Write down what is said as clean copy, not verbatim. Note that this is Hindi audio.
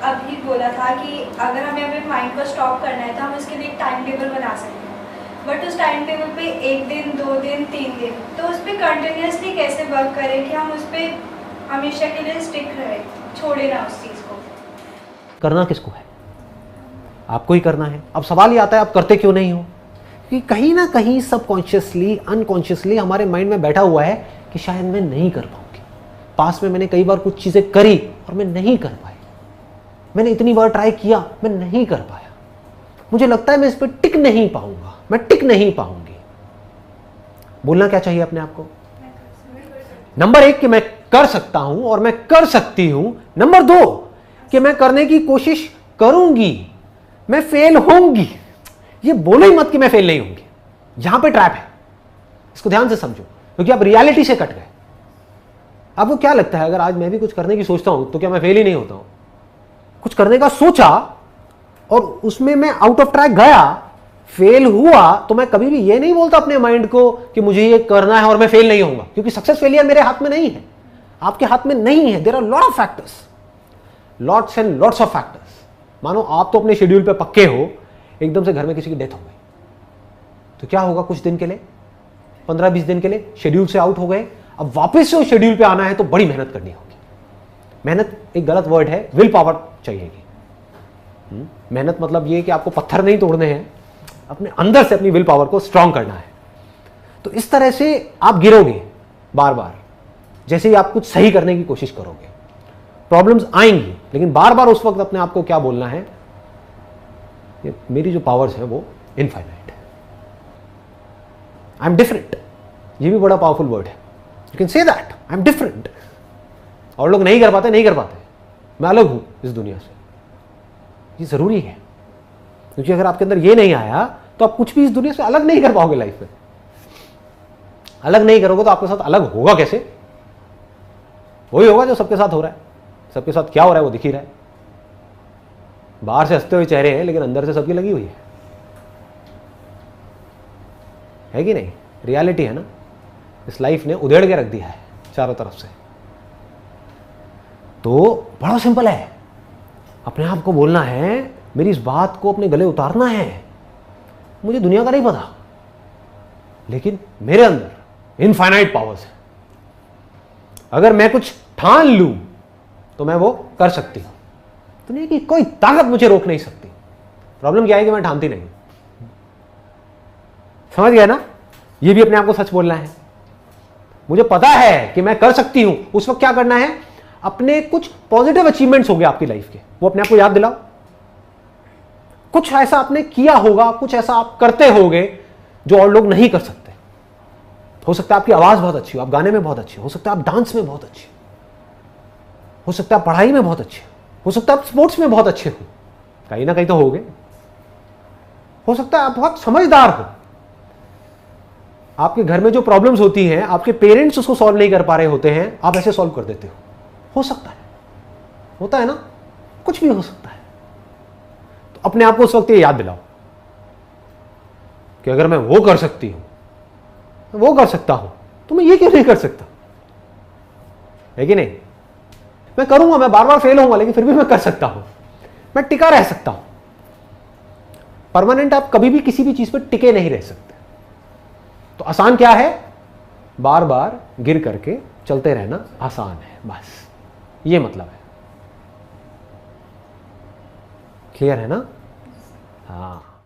अभी बोला था कि अगर हमें अपने माइंड को स्टॉप करना है तो हम उसके लिए एक टाइम टेबल बना सकते हैं, बट उस टाइम टेबल पे 1 दिन 2 दिन 3 दिन, तो उस पर कंटिन्यूसली कैसे वर्क करें कि हम उस पर हमेशा के लिए स्टिक रहे, छोड़े ना उस चीज़ को। करना किसको है? आपको ही करना है। अब सवाल ये आता है आप करते क्यों नहीं हो? कि कहीं ना कहीं सबकॉन्शियसली अनकॉन्शियसली हमारे माइंड में बैठा हुआ है कि शायद मैं नहीं कर पाऊंगी। पास में मैंने कई बार कुछ चीज़ें करी और मैं नहीं कर पाई, मैंने इतनी बार ट्राई किया, मैं नहीं कर पाया, मुझे लगता है मैं इस पर टिक नहीं पाऊंगा, मैं टिक नहीं पाऊंगी। बोलना क्या चाहिए अपने आप को? नंबर 1 कि मैं कर सकता हूं और मैं कर सकती हूं। नंबर 2 कि मैं करने की कोशिश करूंगी, मैं फेल होंगी। ये बोलो ही मत कि मैं फेल नहीं होंगी, यहां पे ट्रैप है, इसको ध्यान से समझो, क्योंकि आप रियलिटी से कट गए। आपको क्या लगता है अगर आज मैं भी कुछ करने की सोचता हूं तो क्या मैं फेल ही नहीं होता हूं? कुछ करने का सोचा और उसमें मैं आउट ऑफ ट्रैक गया, फेल हुआ, तो मैं कभी भी ये नहीं बोलता अपने माइंड को कि मुझे ये करना है और मैं फेल नहीं होऊंगा, क्योंकि सक्सेस फेलियर मेरे हाथ में नहीं है, आपके हाथ में नहीं है। There are lot of factors, lots and lots of factors. मानो आप तो अपने शेड्यूल पे पक्के हो, एकदम से घर में किसी की डेथ हो गई तो क्या होगा? कुछ दिन के लिए, 15-20 दिन के लिए शेड्यूल से आउट हो गए, अब वापस से उस शेड्यूल पे आना है तो बड़ी मेहनत करनी होगी। मेहनत एक गलत वर्ड है, विल पावर चाहिएगी। मेहनत मतलब ये कि आपको पत्थर नहीं तोड़ने हैं, अपने अंदर से अपनी विल पावर को स्ट्रांग करना है। तो इस तरह से आप गिरोगे बार बार, जैसे ही आप कुछ सही करने की कोशिश करोगे प्रॉब्लम्स आएंगी, लेकिन बार बार उस वक्त अपने आप को क्या बोलना है? ये मेरी जो पावर्स है वो इनफाइनाइट है, आई एम डिफरेंट। ये भी बड़ा पावरफुल वर्ड है, you can say that, I am different. और लोग नहीं कर पाते, नहीं कर पाते, मैं अलग हूं इस दुनिया से। ये जरूरी है, क्योंकि अगर आपके अंदर ये नहीं आया तो आप कुछ भी इस दुनिया से अलग नहीं कर पाओगे। लाइफ में अलग नहीं करोगे तो आपके साथ अलग होगा कैसे? वही होगा जो सबके साथ हो रहा है। सबके साथ क्या हो रहा है वो दिख ही रहा है। बाहर से हंसते हुए चेहरे हैं, लेकिन अंदर से सबकी लगी हुई है कि नहीं? रियलिटी है ना। इस लाइफ ने उधेड़ के रख दिया है चारों तरफ से। तो बड़ा सिंपल है, अपने आप को बोलना है, मेरी इस बात को अपने गले उतारना है। मुझे दुनिया का नहीं पता, लेकिन मेरे अंदर इनफाइनाइट पावर्स है। अगर मैं कुछ ठान लूं तो मैं वो कर सकती हूं, दुनिया की कोई ताकत मुझे रोक नहीं सकती। प्रॉब्लम क्या है कि मैं ठानती नहीं। समझ गया ना? ये भी अपने आप को सच बोलना है। मुझे पता है कि मैं कर सकती हूं, उस वक्त क्या करना है? अपने कुछ पॉजिटिव अचीवमेंट्स हो गए आपकी लाइफ के, वो अपने आप को याद दिलाओ। कुछ ऐसा आपने किया होगा, कुछ ऐसा आप करते होगे जो और लोग नहीं कर सकते। हो सकता है आपकी आवाज बहुत अच्छी हो, आप गाने में बहुत अच्छे हो सकता है आप डांस में बहुत अच्छे हो सकता है आप पढ़ाई में बहुत अच्छे हो सकता है आप स्पोर्ट्स में बहुत अच्छे हो, कहीं ना कहीं तो होगे। हो सकता है आप बहुत समझदार हो, आपके घर में जो प्रॉब्लम्स होती हैं, आपके पेरेंट्स उसको सॉल्व नहीं कर पा रहे होते हैं, आप ऐसे सॉल्व कर देते हो सकता है, होता है ना, कुछ भी हो सकता है। तो अपने आप को उस वक्त ये याद दिलाओ कि अगर मैं वो कर सकती हूं, वो कर सकता हूं, तो मैं ये क्यों नहीं कर सकता? है कि नहीं? मैं करूंगा, मैं बार बार फेल होऊंगा, लेकिन फिर भी मैं कर सकता हूं, मैं टिका रह सकता हूं। परमानेंट आप कभी भी किसी भी चीज पर टिके नहीं रह सकते। तो आसान क्या है? बार बार गिर करके चलते रहना आसान है, बस ये मतलब है। क्लियर है ना? हाँ।